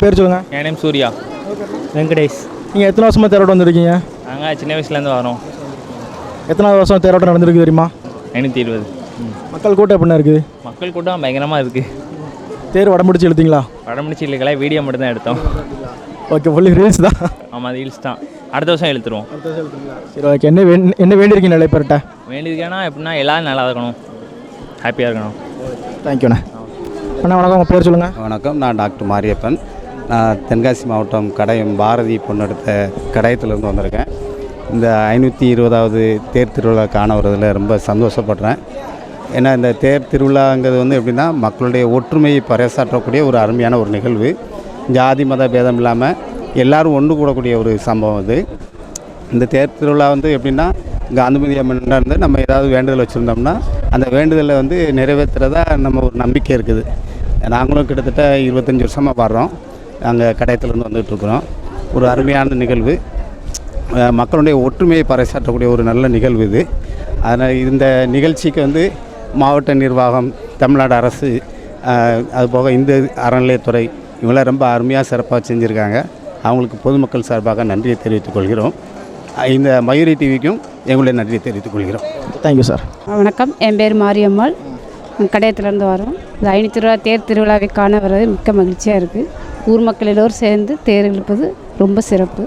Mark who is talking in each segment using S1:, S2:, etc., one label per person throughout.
S1: பேர் சொல்லுங்கள்.
S2: என் நேம் சூர்யா. வெங்கடேஷ்.
S1: நீங்கள் எத்தனை வருஷமாக தேரோட்டம் வந்திருக்கீங்க?
S2: நாங்கள் சின்ன வயசுலேருந்து வரோம்.
S1: எத்தனாவது வருஷம் தேரோட்டம் நடந்திருக்கு தெரியுமா?
S2: 520.
S1: மக்கள் கூட்டம் எப்படின்னா இருக்குது?
S2: மக்கள் கூட்டம் பயங்கரமாக இருக்குது.
S1: தேர் வடம்பிடிச்சு இழுத்தீங்களா?
S2: வடம்பிடிச்சு இல்லைங்களா, வீடியோ மட்டும் தான் எடுத்தோம்.
S1: ஓகே, ஃபுல்லி ரீல்ஸ் தான்.
S2: ஆமாம், அது ரீல்ஸ் தான். அடுத்த வருஷம் எழுத்துருவோம்.
S1: சரி, ஓகே. என்ன வேண்டியிருக்கீங்க நிலைப்பேர்ட்ட?
S2: வேண்டியிருக்கேன்னா எப்படின்னா எல்லோரும் நல்லா இருக்கணும், ஹாப்பியாக இருக்கணும்.
S1: தேங்க்யூண்ணே. அண்ணா வணக்கம், உங்கள் பேர் சொல்லுங்கள்.
S3: வணக்கம், நான் டாக்டர் மாரியப்பன். நான் தென்காசி மாவட்டம் கடையம் பாரதி பொண்ணெடுத்த கடையத்திலேருந்து வந்திருக்கேன். இந்த 520வது தேர் திருவிழா காண வரதில் ரொம்ப சந்தோஷப்படுறேன். ஏன்னா இந்த தேர் திருவிழாங்கிறது வந்து எப்படின்னா மக்களுடைய ஒற்றுமையை பறைசாற்றக்கூடிய ஒரு அருமையான ஒரு நிகழ்வு. ஜாதி மத பேதம் இல்லாமல் எல்லோரும் ஒன்று கூடக்கூடிய ஒரு சம்பவம் இது. இந்த தேர் திருவிழா வந்து எப்படின்னா காந்திமதி அம்மன் இருந்து நம்ம ஏதாவது வேண்டுதல் வச்சுருந்தோம்னா அந்த வேண்டுதலை வந்து நிறைவேற்றுறதா நம்ம ஒரு நம்பிக்கை இருக்குது. நாங்களும் கிட்டத்தட்ட 25 வருஷமாக வர்றோம். நாங்கள் கடையத்துலேருந்து வந்துகிட்ருக்குறோம். ஒரு அருமையான நிகழ்வு, மக்களுடைய ஒற்றுமையை பறைசாற்றக்கூடிய ஒரு நல்ல நிகழ்வு இது. அதனால் இந்த நிகழ்ச்சிக்கு வந்து மாவட்ட நிர்வாகம், தமிழ்நாடு அரசு, அதுபோக இந்து அறநிலையத்துறை இவங்களாம் ரொம்ப அருமையாக சிறப்பாக செஞ்சுருக்காங்க. அவங்களுக்கு பொதுமக்கள் சார்பாக நன்றியை தெரிவித்துக் கொள்கிறோம். இந்த மயூரி டிவிக்கும் எங்களுடைய நன்றியை தெரிவித்துக் கொள்கிறோம்.
S1: Thank you sir.
S4: வணக்கம், என் பேர் மாரியம்மாள். கடையத்துலேருந்து வரோம். இந்த 520 தேர் திருவிழாவை காண வர்றது மிக்க மகிழ்ச்சியாக இருக்குது. ஊர் மக்கள் எல்லோரும் சேர்ந்து தேர் இழுப்பது ரொம்ப சிறப்பு.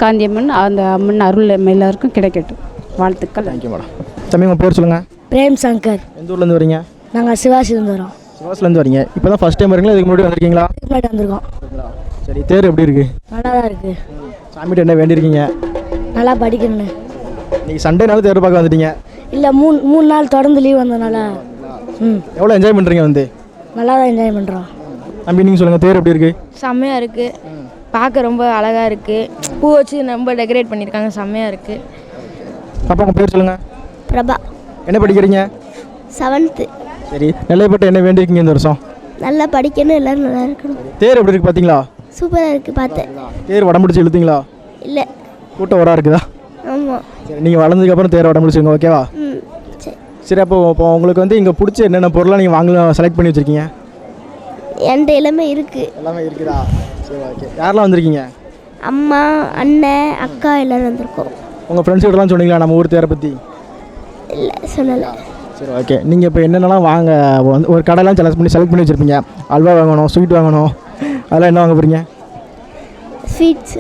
S4: காந்தியம்மன் அந்த அம்மன் அருள் எல்லாருக்கும் கிடைக்கட்டும். வாழ்த்துக்கள்.
S1: Thank you madam. தம்பி, உங்கள் பேர் சொல்லுங்கள்.
S5: பிரேம் சங்கர்.
S1: எந்த ஊர்லேருந்து வரீங்க?
S5: நாங்கள் சிவாசிலேருந்து வரோம்.
S1: சிவாசிலேருந்து வரீங்க. இப்போ தான் ஃபஸ்ட் டைம் வரீங்களா, இதுக்கு முன்னாடி வந்திருக்கீங்களா?
S5: இதுக்கு முன்னாடி வந்திருக்கோம்.
S1: சரி, தேர் எப்படி இருக்குது?
S5: நல்லா தான் இருக்குது.
S1: சாமிகிட்ட என்ன வேண்டியிருக்கீங்க?
S5: நல்லா படிக்கணும்னு.
S1: நீங்கள் சண்டேனாலும் தேர் பார்க்க வந்துட்டீங்க?
S5: இல்லை, மூணு நாள் தொடர்ந்து லீவ் வந்ததுனால.
S1: எவ்வளோ என்ஜாய் பண்ணுறீங்க வந்து?
S5: நல்லா தான் என்ஜாய் பண்ணுறோம்.
S1: தம்பி, நீங்கள் சொல்லுங்கள், தேர் எப்படி இருக்குது?
S6: செம்மையாக இருக்குது. பார்க்க ரொம்ப அழகாக இருக்குது. பூ வச்சு ரொம்ப டெக்கரேட் பண்ணியிருக்காங்க, செம்மையாக இருக்குது.
S1: அப்போ உங்கள் பேர் சொல்லுங்கள்.
S5: பிரபா.
S1: என்ன படிக்கிறீங்க?
S5: 7th.
S1: சரி, நெல்லைப்பட்டு என்ன வேண்டியிருக்கீங்க இந்த வருஷம்?
S5: நல்லா படிக்கணும், எல்லோரும் நல்லா இருக்கணும்.
S1: தேர் எப்படி இருக்குது பார்த்தீங்களா?
S5: சூப்பராக இருக்குது. பார்த்தேன்.
S1: தேர் வடம்பிடிச்சு இழுத்தீங்களா?
S5: இல்லை.
S1: கூட்டம் வரா இருக்குதா?
S5: ஆமாம்.
S1: சரி, நீங்கள் வளர்ந்ததுக்கப்புறம் தேர் வடம்பிடிச்சுங்க, ஓகேவா?
S5: சரி.
S1: சரி, அப்போ உங்களுக்கு வந்து இங்கே பிடிச்ச என்னென்ன பொருளாக நீங்கள் வாங்கலாம் செலக்ட் பண்ணி வச்சுருக்கீங்க?
S5: என்கிட்ட எல்லாமே இருக்குது.
S1: எல்லாமே இருக்குதா? சரி, ஓகே. யாரெல்லாம் வந்திருக்கீங்க?
S5: அம்மா, அண்ணன், அக்கா எல்லோரும் வந்திருக்கோம்.
S1: உங்கள் ஃப்ரெண்ட்ஸ்கிட்டலாம் சொன்னீங்களா நம்ம ஊர் தேரை பற்றி?
S5: இல்லை, சொல்லலை.
S1: சரி, ஓகே. நீங்கள் இப்போ என்னென்னலாம் வாங்க வந்து ஒரு கடையெல்லாம் செலக்ட் பண்ணி வச்சுருப்பீங்க. அல்வா வாங்கணும், ஸ்வீட் வாங்கணும், அதெல்லாம் என்ன வாங்க போகிறீங்க?
S5: ஸ்வீட்ஸ்.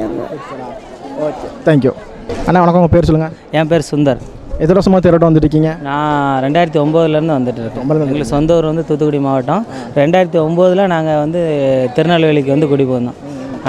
S1: Okay, thank you. அண்ணா வணக்கம், உங்கள் பேர் சொல்லுங்கள்.
S2: என் பேர் சுந்தர்.
S1: எத்தனை வருஷமாக தேரோட்டம் வந்துட்டுருக்கீங்க?
S2: நான் 2009லேருந்து வந்துட்டு இருக்கேன். எங்களுக்கு சொந்த ஊர் வந்து தூத்துக்குடி மாவட்டம். 2009 நாங்கள் வந்து திருநெல்வேலிக்கு வந்து குடி போனோம்.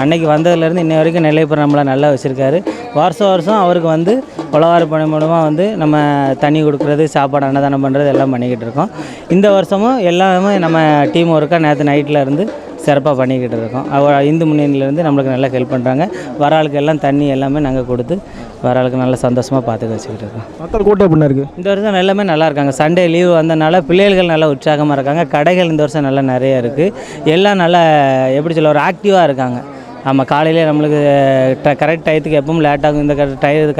S2: அன்னைக்கு வந்ததுலேருந்து இன்னை வரைக்கும் நெல்லைப்புறம் நம்மளை நல்லா வச்சுருக்காரு. வருஷம் அவருக்கு வந்து உழவாறு பணி மூலமாக வந்து நம்ம தண்ணி கொடுக்குறது, சாப்பாடு அன்னதானம் பண்ணுறது எல்லாம் பண்ணிக்கிட்டு இருக்கோம். இந்த வருஷமும் எல்லாமே நம்ம டீம் ஒர்க்காக நேற்று நைட்டில் இருந்து சிறப்பாக பண்ணிக்கிட்டு இருக்கோம். இந்து முன்னணியிலேருந்து நம்மளுக்கு நல்லா ஹெல்ப் பண்ணுறாங்க. வர ஆளுக்கு எல்லாம் தண்ணி எல்லாமே நாங்கள் கொடுத்து வர ஆளுக்கு நல்லா சந்தோஷமாக பார்த்துக்க வச்சுக்கிட்டு இருக்கோம்.
S1: மக்கள் கூட்டம் எப்படி இருக்குது?
S2: இந்த வருஷம் எல்லாமே நல்லா இருக்காங்க. சண்டே லீவு வந்தனால பிள்ளைகள் நல்லா உற்சாகமாக இருக்காங்க. கடைகள் இந்த வருஷம் நல்லா நிறையா இருக்குது. எல்லாம் நல்லா எப்படி சொல்ல ஒரு ஆக்டிவாக இருக்காங்க. நம்ம காலையிலே நம்மளுக்கு கரெக்ட் டயத்துக்கு எப்பவும் லேட்டாகும். இந்த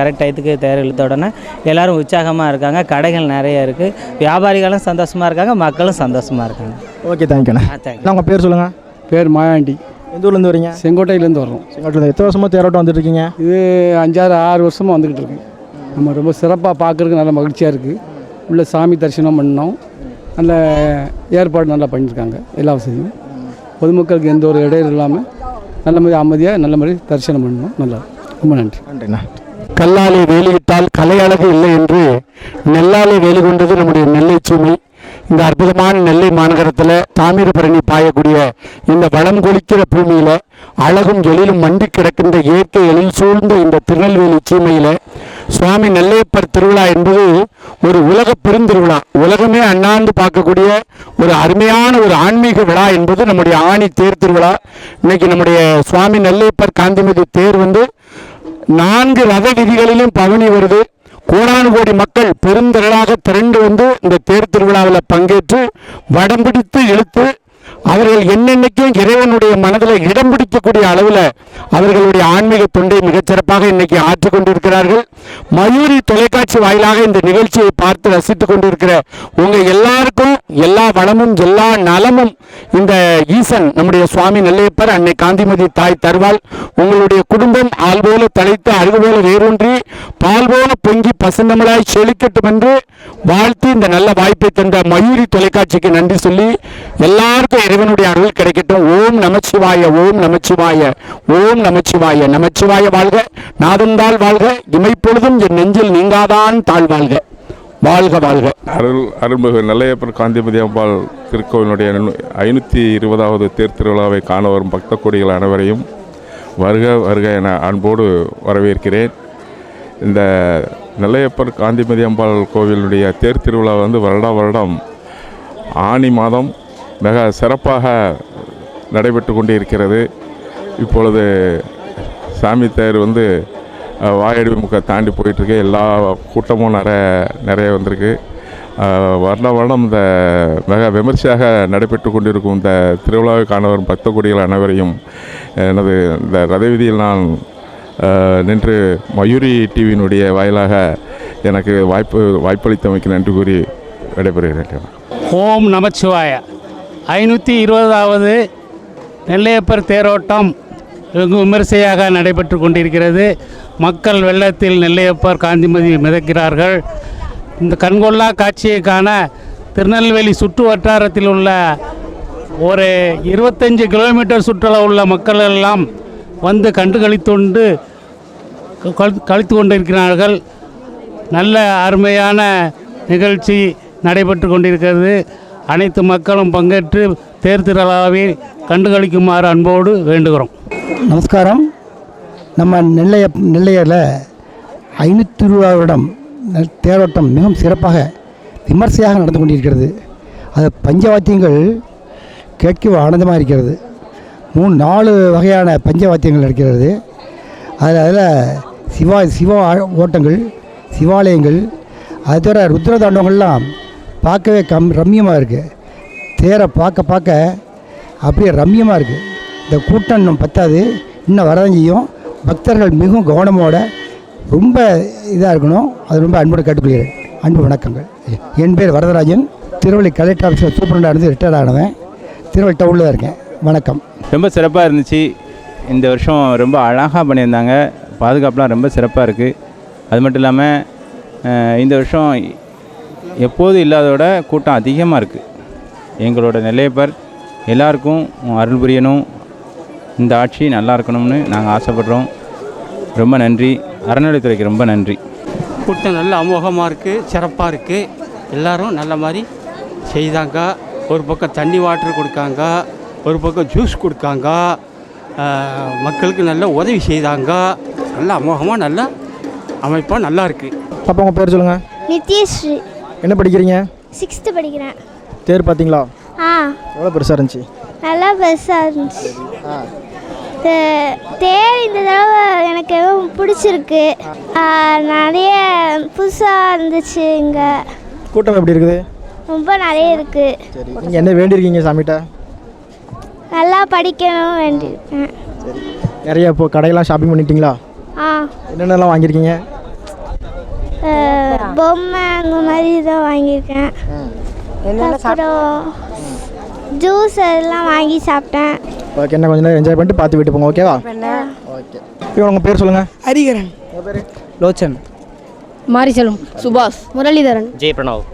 S2: கரெக்ட் டயத்துக்கு தேர் இழுத்த உடனே எல்லோரும் உற்சாகமாக இருக்காங்க. கடைகள் நிறைய இருக்குது. வியாபாரிகளும் சந்தோஷமாக இருக்காங்க, மக்களும் சந்தோஷமாக இருக்காங்க.
S1: ஓகே, தேங்க்யூண்ணா.
S2: தேங்க்யூ.
S1: உங்கள் பேர் சொல்லுங்கள்.
S7: பேர் மாயாண்டி.
S1: எந்த ஊர்லேருந்து வரீங்க?
S7: செங்கோட்டையிலேருந்து வர்றோம்.
S1: செங்கோட்டையில் எத்தனை வருஷமாக தேரோட்டம் வந்துட்டு இருக்கீங்க?
S7: இது 5-6 வருஷமாக வந்துக்கிட்டு இருக்கேன். நம்ம ரொம்ப சிறப்பாக பார்க்குறதுக்கு நல்ல மகிழ்ச்சியாக இருக்குது. உள்ள சாமி தரிசனம் பண்ணோம். நல்ல ஏற்பாடு நல்லா பண்ணியிருக்காங்க. எல்லா வசதியும் பொதுமக்களுக்கு எந்த ஒரு இடையிலும் இல்லாமல் நல்ல மாதிரி அமைதியாக நல்ல மாதிரி தரிசனம் பண்ணணும். நல்லா, ரொம்ப நன்றி.
S1: நன்றிண்ணா.
S8: கல்லாலே வேலியிட்டால் கலை அழகு இல்லை என்று நெல்லாலே வேலி கொண்டது நம்முடைய நெல்லை சூமை. இந்த அற்புதமான நெல்லை மாநகரத்தில் தாமிரபரணி பாயக்கூடிய இந்த வளம் கொளிக்கிற பூமியில் அழகும் எழிலும் மண்டி கிடக்கின்ற இயற்கை எழில் சூழ்ந்த இந்த திருநெல்வேலி சீமையில் சுவாமி நெல்லையப்பர் திருவிழா என்பது ஒரு உலக பெருந்திருவிழா. உலகமே அண்ணாந்து பார்க்கக்கூடிய ஒரு அருமையான ஒரு ஆன்மீக விழா என்பது நம்முடைய ஆணி தேர் திருவிழா. இன்னைக்கு நம்முடைய சுவாமி நெல்லையப்பர் காந்திமதி தேர் வந்து 4 ரத வீதிகளிலும் பவனி வருது. கோடானு கோடி மக்கள் பெருந்திரளாக திரண்டு வந்து இந்த தேர் திருவிழாவில் பங்கேற்று வடம் பிடித்து இழுத்து அவர்கள் என்னென்னைக்கும் இறைவனுடைய மனதில் இடம் பிடிக்கக்கூடிய அளவில் அவர்களுடைய ஆன்மீக தொண்டை மிகச்சிறப்பாக இன்னைக்கு ஆற்றிக் கொண்டிருக்கிறார்கள். மயூரி தொலைக்காட்சி வாயிலாக இந்த நிகழ்ச்சியை பார்த்து ரசித்துக் கொண்டிருக்கிற உங்கள் எல்லாருக்கும் எல்லா வளமும் எல்லா நலமும் இந்த ஈசன் நம்முடைய சுவாமி நெல்லையப்பர், அன்னை காந்திமதி தாய் தருவாள். உங்களுடைய குடும்பம் ஆள் போல தலைத்து அருகு போல வேரூன்றி பால் போல பொங்கி பசுந்தமிழாய் செழிக்கட்டும் என்று வாழ்த்து இந்த நல்ல வாய்ப்பை தந்த மயூரி தொலைக்காட்சிக்கு நன்றி சொல்லி எல்லாருக்கும் இறைவனுடைய அருள் கிடைக்கட்டும். ஓம் நமச்சிவாய, ஓம் நமச்சிவாய, ஓம் நமச்சிவாய. நமச்சிவாய வாழ்க, நாதந்தாள் வாழ்க, இமைப்பொழுதும் என் நெஞ்சில் நீங்காதான் தாழ் வாழ்க. வாழ்க வாழ்க.
S9: அருள்மிகு நெல்லையப்பர் காந்திமதி அம்பாள் திருக்கோவிலுடைய 520வது தேர் திருவிழாவை காண வரும் பக்த கோடிகள் அனைவரையும் வருக வருக என அன்போடு வரவேற்கிறேன். இந்த நெல்லையப்பர் காந்திமதி அம்பாள் கோவிலுடைய தேர் திருவிழா வருடம் ஆனி மாதம் மிக சிறப்பாக நடைபெற்று கொண்டு இருக்கிறது. இப்பொழுது சாமி தேர் வாயடி முக தாண்டி போயிட்டுருக்கு. எல்லா கூட்டமும் நிறைய வந்திருக்கு. வருடம் இந்த மிக விமர்சையாக நடைபெற்று கொண்டிருக்கும் இந்த திருவிழாவை காண வரும் பக்த கோடிகள் அனைவரையும் எனது இந்த ரத வீதியில் நான் நின்று மயூரி டிவியினுடைய வாயிலாக எனக்கு வாய்ப்பளித்தமைக்கு நன்றி கூறி விடைபெறுகிறேன்.
S10: ஓம் நமச்சிவாய. 520வது நெல்லையப்பர் தேரோட்டம் வெகு விமரிசையாக நடைபெற்று கொண்டிருக்கிறது. மக்கள் வெள்ளத்தில் நெல்லையப்பர் காந்திமதி மிதக்கிறார்கள். இந்த கண்கொள்ளா காட்சியை காண திருநெல்வேலி சுற்று வட்டாரத்தில் உள்ள ஒரு 25 கிலோமீட்டர் சுற்றளவு உள்ள மக்கள் எல்லாம் கழித்து கொண்டிருக்கிறார்கள். நல்ல அருமையான நிகழ்ச்சி நடைபெற்று கொண்டிருக்கிறது. அனைத்து மக்களும் பங்கேற்று தேர் திருவிழாவை கண்டுகளிக்குமாறு அன்போடு வேண்டுகிறோம்.
S11: நமஸ்காரம். நம்ம நெல்லையில் 520 தேரோட்டம் மிகவும் சிறப்பாக விமர்சையாக நடந்து கொண்டிருக்கிறது. அது பஞ்சவாத்தியங்கள் கேட்க ஆனந்தமாக இருக்கிறது. 3-4 வகையான பஞ்சவாத்தியங்கள் இருக்கிறது. அதில் சிவ ஓட்டங்கள், சிவாலயங்கள், அது தவிர ருத்ர தாண்டவங்கள்லாம் பார்க்கவே ரம்மியமாக இருக்குது. தேரை பார்க்க அப்படியே ரம்மியமாக இருக்குது. இந்த கூட்டம் இன்னும் பத்தாது, இன்னும் வரதான் செய்யும். பக்தர்கள் மிகவும் கவனமோட ரொம்ப இதாக இருக்கணும். அது ரொம்ப அன்போடு கேட்டுக்கொள்கிறேன். அன்பு வணக்கங்கள். என் பேர் வரதராஜன். திருவள்ளி கலெக்டர் ஆஃபீஸில் சூப்பரண்டாக இருந்து ரிட்டையர் ஆனவன். திருவள்ளி டவுனில் தான் இருக்கேன். வணக்கம்.
S12: ரொம்ப சிறப்பாக இருந்துச்சு. இந்த வருஷம் ரொம்ப அழகாக பண்ணியிருந்தாங்க. பாதுகாப்புலாம் ரொம்ப சிறப்பாக இருக்குது. அது மட்டும் இல்லாமல் இந்த வருஷம் எப்போது இல்லாதோட கூட்டம் அதிகமாக இருக்குது. எங்களோட நெல்லையப்பர் எல்லாருக்கும் அருள் புரியணும், இந்த ஆட்சி நல்லா இருக்கணும்னு நாங்கள் ஆசைப்படுறோம். ரொம்ப நன்றி. அறநிலையத்துறைக்கு ரொம்ப நன்றி.
S10: கூட்டம் நல்ல அமோகமாக இருக்குது, சிறப்பாக இருக்குது. எல்லோரும் நல்ல மாதிரி செய்தாங்க. ஒரு பக்கம் தண்ணி வாட்டர் கொடுக்காங்க, ஒரு பக்கம் ஜூஸ் கொடுக்காங்க. மக்களுக்கு நல்ல உதவி செய்தாங்க. நல்ல அமோகமாக நல்ல அமைப்பாக நல்லா இருக்குது.
S1: அப்போ உங்கள் பேர் சொல்லுங்கள்.
S5: நித்யஸ்ரீ.
S1: என்ன படிக்கிறீங்க?
S5: 6th படிக்கிறேன்.
S1: தேர் பார்த்தீங்களா?
S5: எவ்வளோ
S1: பெருசாக இருந்துச்சு?
S5: நல்லா பெருசாக இருந்துச்சு. தேர் இந்த தடவை எனக்கு பிடிச்சிருக்கு. நிறைய புதுசாக இருந்துச்சு. இங்கே
S1: கூட்டம் எப்படி இருக்குது?
S5: ரொம்ப நிறைய இருக்குது.
S1: சரி, நீங்கள் என்ன வேண்டியிருக்கீங்க சாமிகிட்ட?
S5: நல்லா படிக்கணும் வேண்டியிருக்கேன்.
S1: சரி, நிறைய இப்போ கடையெல்லாம் ஷாப்பிங் பண்ணிட்டீங்களா? என்னென்னலாம் வாங்கியிருக்கீங்க?
S5: பொம்மை அந்த மாதிரி தான் வாங்கியிருக்கேன். அப்புறம் ஜூஸ் அதெல்லாம் வாங்கி சாப்பிட்டேன்.
S1: ஓகே, என்ன கொஞ்சம் நேரம் என்ஜாய் பண்ணிட்டு பார்த்து வீட்டு போங்க. ஓகேவா? ஓகே. இப்போ உங்கள் பேர் சொல்லுங்கள்.
S13: ஹரிகரன்.
S1: உங்கள் பேர்?
S13: லோச்சன்.
S4: மாரிசெல்வம்.
S13: சுபாஷ்.
S4: முரளிதரன்.
S14: ஜெய் பிரணவ்.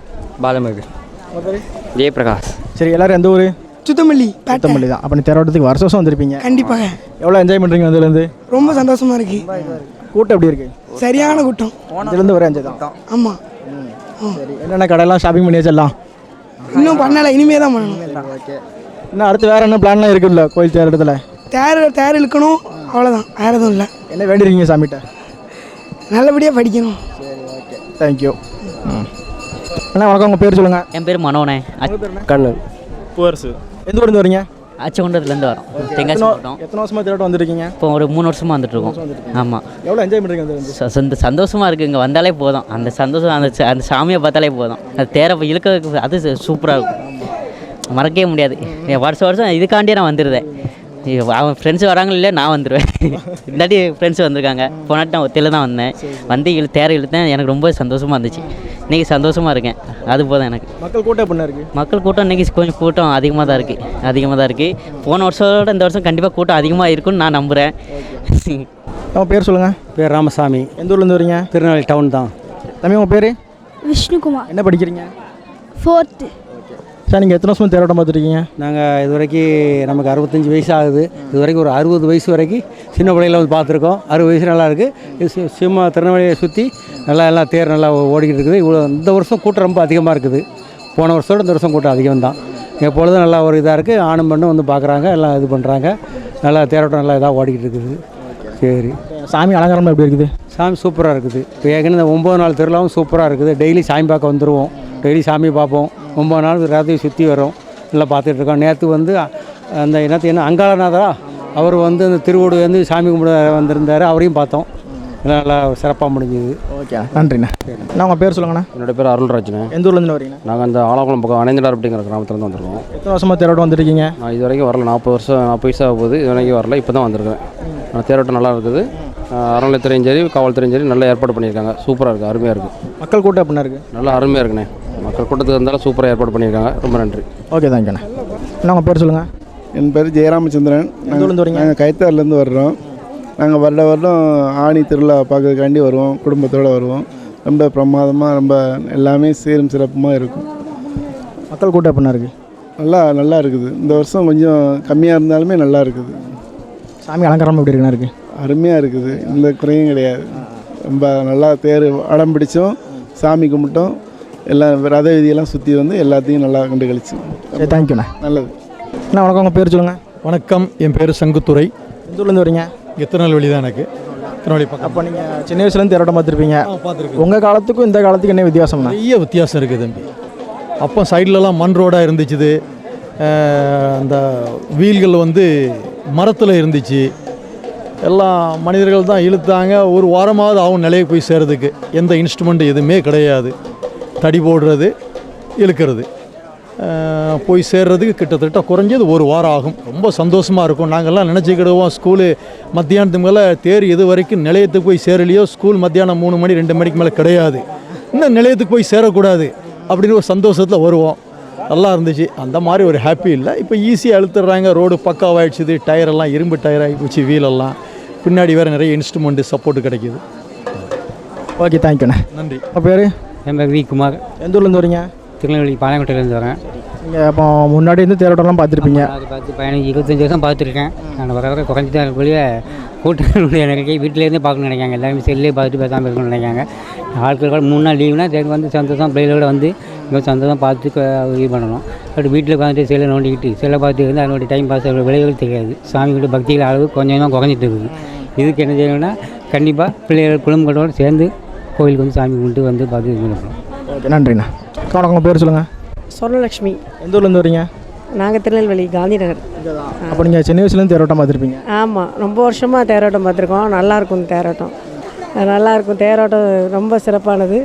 S14: பாலமுருகு.
S1: உங்கள் பேர்?
S14: ஜெயபிரகாஷ்.
S1: சரி, எல்லோரும் எந்த ஊர்?
S13: சுத்தமல்லி.
S1: சுத்தமல்லி தான். அப்போ நீ தேரோட்டத்துக்கு வருஷம் வந்திருப்பீங்க.
S13: கண்டிப்பாக.
S1: எவ்வளோ என்ஜாய் பண்ணுறீங்க அதுலேருந்து?
S13: ரொம்ப சந்தோஷமாக இருக்குது.
S1: கூட்டம் எப்படி இருக்குது?
S13: சரியான கூட்டம்.
S1: இதுலேருந்து ஒரே என்ஜாய் தான்.
S13: ஆமாம்.
S1: சரி, என்னென்ன கடையெல்லாம் ஷாப்பிங் பண்ணி வச்சிடலாம்?
S13: இன்னும் பண்ணலை, இனிமே தான் பண்ணணும்.
S1: ஓகே. இன்னும் அடுத்து வேறு என்ன பிளான்லாம் இருக்குல்ல கோயில் தேரோட்டத்தில்?
S13: தேர் இழுக்கணும், அவ்வளோதான். வேறு எதுவும் இல்லை.
S1: என்ன வேண்டியிருக்கீங்க சாமிகிட்ட?
S13: நல்லபடியாக படிக்கணும்.
S1: சரி, ஓகே, தேங்க்யூ. அண்ணா வணக்கம். உங்கள் பேர் சொல்லுங்கள்.
S14: என் பேர் மனோனே.
S1: கண்ணன். புவர்ஸு. எந்த ஊர்லேருந்து வரீங்க?
S14: அச்சகுண்டத்துலேருந்து வரோம். தென்காசி மாவட்டம்.
S1: எத்தனை வருஷமாக தேரோட்டம் வந்துருக்கீங்க?
S14: இப்போ ஒரு 3 வருஷமாக வந்துட்டுருக்கோம். ஆமாம்.
S1: எவ்வளோ என்ஜாய் பண்ணுறீங்க?
S14: சந்தோஷமாக இருக்குது. இங்கே வந்தாலே போதும். அந்த சந்தோஷம், அந்த சாமியை பார்த்தாலே போதும். அது தேரை இழுக்கிறதுக்கு அது சூப்பராக இருக்கும். மறக்கவே முடியாது. வருஷம் வருஷம் இதுக்காண்டியே நான் வந்துடுறேன். அவன் ஃப்ரெண்ட்ஸ் வராங்க இல்லையா நான் வந்துடுவேன். இந்தாட்டி ஃப்ரெண்ட்ஸ் வந்திருக்காங்க. போனாட்டி நான் ஒத்தையில் தான் வந்தேன். வந்து தேரை இழுத்தேன். எனக்கு ரொம்ப சந்தோஷமாக இருந்துச்சு. இன்றைக்கி சந்தோஷமாக இருக்கேன். அது போதும் எனக்கு.
S1: மக்கள் கூட்டம் எப்படி இருக்குது?
S14: மக்கள் கூட்டம் இன்றைக்கி கொஞ்சம் கூட்டம் அதிகமாக தான் இருக்குது. போன வருஷத்தோட இந்த வருஷம் கண்டிப்பாக கூட்டம் அதிகமாக இருக்குன்னு நான் நம்புகிறேன்.
S1: உங்கள் பேர் சொல்லுங்கள்.
S15: பேர் ராமசாமி.
S1: எந்த ஊர்லேருந்து வரீங்க?
S15: திருநெல்வேலி டவுன் தான்.
S1: தம்பி உங்கள் பேர்?
S5: விஷ்ணுகுமார்.
S1: என்ன படிக்கிறீங்க?
S5: 4th.
S1: சார் நீங்கள் எத்தனை வருஷம் தேரோட்டம் பார்த்துருக்கீங்க?
S15: நாங்கள் இது வரைக்கும் நமக்கு 65 வயசு ஆகுது. இது வரைக்கும் ஒரு 60 வயசு வரைக்கும் சின்ன பிள்ளையில வந்து பார்த்துருக்கோம். 60 வயசு நல்லா இருக்குது. இது சும்மா திருநெல்வேலியை சுற்றி நல்லா எல்லாம் தேர் நல்லா ஓடிக்கிட்டு இருக்குது. இவ்வளோ இந்த வருஷம் கூட்டம் ரொம்ப அதிகமாக இருக்குது. போன வருஷத்தோட இந்த வருஷம் கூட்டம் அதிகம் தான். எப்பொழுதும் நல்லா ஒரு இதாக இருக்குது. ஆணும் பெண்ணும் வந்து பார்க்குறாங்க, எல்லாம் இது பண்ணுறாங்க. நல்லா தேரோட்டம் நல்லா இதாக ஓடிக்கிட்டு இருக்குது. சரி.
S1: சாமி அலங்காரம் எப்படி இருக்குது?
S15: சாமி சூப்பராக இருக்குது. இப்போ ஏற்கனவே இந்த 9 நாள் திருவிழாவும் சூப்பராக இருக்குது. டெய்லி சாமி பார்க்க வந்துடுவோம். டெய்லி சாமி பார்ப்போம். 9 நாள் ராத்திரி சுற்றி வரும். எல்லாம் பார்த்துட்ருக்கோம். நேற்று வந்து அந்த என்ன அங்காளநாதரா அவர் வந்து அந்த திருவோடு வந்து சாமி கும்பிட வந்திருந்தார். அவரையும் பார்த்தோம். எல்லாம் நல்லா சிறப்பாக முடிஞ்சுது.
S1: ஓகே, நன்றிண்ணா. நான் உங்கள் பேர் சொல்லுங்கண்ணா.
S16: என்னோட பேர் அருள்ராஜ்ண்ணே.
S1: எந்த ஊர்லேருந்து வரீங்க?
S16: நாங்கள் அந்த ஆலாக்குளம் பக்கம் அணைந்தடார் அப்படிங்கிற கிராமத்துலேருந்து வந்திருக்கோம்.
S1: எத்தனை வருஷமாக தேரோட்டம் வந்துருக்கீங்க?
S16: நான் இது வரைக்கும் வரல. 40 வயசு ஆக போகுது. இது வரைக்கும் வரல. இப்போ தான் வந்திருக்கேன். தேரோட்டம் நல்லா இருக்குது. அறநிலையத்துறையும் சரி, காவல்துறையும் சரி நல்லா ஏற்பாடு பண்ணியிருக்காங்க. சூப்பராக இருக்குது. அருமையாக இருக்குது.
S1: மக்கள் கூட்டம் எப்படின்னா இருக்குது?
S16: நல்லா அருமையாக இருக்குண்ணே. மக்கள் கூட்டத்துக்கு இருந்தாலும் சூப்பராக ஏற்பாடு பண்ணியிருக்காங்க. ரொம்ப நன்றி.
S1: ஓகே, தேங்க்யூண்ணா. என்ன உங்கள் பேர் சொல்லுங்கள்.
S17: என் பேர் ஜெயராமச்சந்திரன். நாங்கள் கைத்தாறுலேருந்து வர்றோம். நாங்கள் வருடம் ஆணி திருவிழா பார்க்கறதுக்காண்டி வருவோம். குடும்பத்தோடு வருவோம். ரொம்ப பிரமாதமாக ரொம்ப எல்லாமே சீரும் சிறப்புமாக இருக்கும்.
S1: மக்கள் கூட்டம் எப்படின்னா இருக்குது?
S17: நல்லா இருக்குது. இந்த வருஷம் கொஞ்சம் கம்மியாக இருந்தாலுமே நல்லா இருக்குது.
S1: சாமி அலங்காரம் எப்படி இருக்குண்ணா இருக்குது?
S17: அருமையாக இருக்குது. இந்த குறையும் கிடையாது. ரொம்ப நல்லா தேர் அடம் பிடிச்சோம், சாமி கும்பிட்டோம். எல்லாம் ரத வீதியெல்லாம் சுற்றி வந்து எல்லாத்தையும் நல்லா கண்டு கழிச்சு.
S1: தேங்க்யூண்ணா.
S17: நல்லது.
S1: அண்ணா வணக்கம். உங்கள் பேர் சொல்லுங்கள்.
S18: வணக்கம். என் பேர் சங்குத்துறை.
S1: எந்த ஊர்லேருந்து வரீங்க?
S18: இங்கே திருநெல்வேலி தான் எனக்கு. திருநெல்வேலி பக்கம்.
S1: அப்போ நீங்கள் சின்ன வயசுலேருந்து தேரோட்டம் பார்த்துருப்பீங்க.
S18: பார்த்துருக்கேன்.
S1: உங்கள் காலத்துக்கும் இந்த காலத்துக்கு என்ன வித்தியாசம்னா?
S18: நிறைய வித்தியாசம் இருக்குது தம்பி. அப்போ சைட்லலாம் மண் ரோடாக இருந்துச்சு. அந்த வீல்கள் வந்து மரத்தில் இருந்துச்சு. எல்லாம் மனிதர்கள் தான் இழுத்தாங்க. ஒரு வாரமாவது ஆகும் நிலையை போய் சேர்றதுக்கு. எந்த இன்ஸ்ட்ருமெண்ட் எதுவுமே கிடையாது. தடி போடுறது, இழுக்கிறது, போய் சேர்றதுக்கு கிட்டத்தட்ட குறைஞ்சது ஒரு வாரம் ஆகும். ரொம்ப சந்தோஷமாக இருக்கும். நாங்கள்லாம் நினச்சிக்கிடுவோம் ஸ்கூலு மத்தியானத்துக்கு மேலே தேர் எது வரைக்கும் நிலையத்துக்கு போய் சேரலையோ, ஸ்கூல் மத்தியானம் 3 மணி 2 மணிக்கு மேலே கிடையாது, இன்னும் நிலையத்துக்கு போய் சேரக்கூடாது அப்படின்னு ஒரு சந்தோஷத்தில் வருவோம். நல்லா இருந்துச்சு. அந்த மாதிரி ஒரு ஹாப்பி இல்லை. இப்போ ஈஸியாக அழுத்துறாங்க. ரோடு பக்காவாகிடுச்சுது. டயரெல்லாம் இரும்பு டயர் ஆகி போச்சு. வீலெல்லாம் பின்னாடி வேறு நிறைய இன்ஸ்ட்ருமெண்ட்டு சப்போர்ட்டு கிடைக்கிது.
S1: ஓகே, தேங்க்யூண்ணா.
S18: நன்றி.
S1: உங்கள் பேர்?
S15: என் பேர் வி குமார்.
S1: எந்த ஊர்லேருந்து வரீங்க?
S15: திருநெல்வேலி பாளையங்கோட்டையிலேருந்து வரேன்.
S1: நீங்கள் அப்போ முன்னாடி இருந்து தேரோட்டம்லாம் பார்த்துருப்பீங்க.
S15: அது பார்த்து 15-25 வருஷம் பார்த்துருக்கேன். நான் வர குறைஞ்சி தான் இருக்கக்கூடிய கூட்டங்களுடைய நினைக்க வீட்டிலேருந்தே பார்க்கணும்னு நினைக்காங்க. எல்லாருமே செல்லே பார்த்துட்டு பேசாமல் இருக்கணும்னு நினைக்காங்க. ஆட்கள் கூட 3 நாள் லீவுனா சரி வந்து சந்தோஷம் பிள்ளைகளோட வந்து இங்கே சந்தோஷம் பார்த்து இது பண்ணணும். பட் வீட்டில் உட்காந்துட்டு செல்லை நோண்டிக்கிட்டு செல்லை பார்த்துட்டு இருந்து அதனுடைய டைம் பாஸ் விளைவுகள் தெரியாது. சாமியோட பக்திகள் அளவு கொஞ்சமாக குறைஞ்சிட்டு இருக்குது. இதுக்கு என்ன செய்யணும்னா கண்டிப்பாக பிள்ளைகள் குடும்பங்களோடு சேர்ந்து கோயிலுக்கு வந்து சாமி கும்பிட்டு வந்து பார்த்து இது பண்ணணும்.
S1: ஓகே, நன்றிண்ணா. உங்கள் பேர் சொல்லுங்கள்.
S19: சொர்ணலக்ஷ்மி.
S1: எந்த ஊர்லேருந்து வரீங்க?
S19: நாங்கள் திருநெல்வேலி காந்தி நகர்.
S1: அப்போ நீங்கள் சின்ன வயசுலேருந்து தேரோட்டம் பார்த்துருப்பீங்க.
S19: ஆமாம், ரொம்ப வருஷமாக தேரோட்டம் பார்த்துருக்கோம். நல்லாயிருக்கும் தேரோட்டம். நல்லாயிருக்கும். தேரோட்டம் ரொம்ப சிறப்பானது.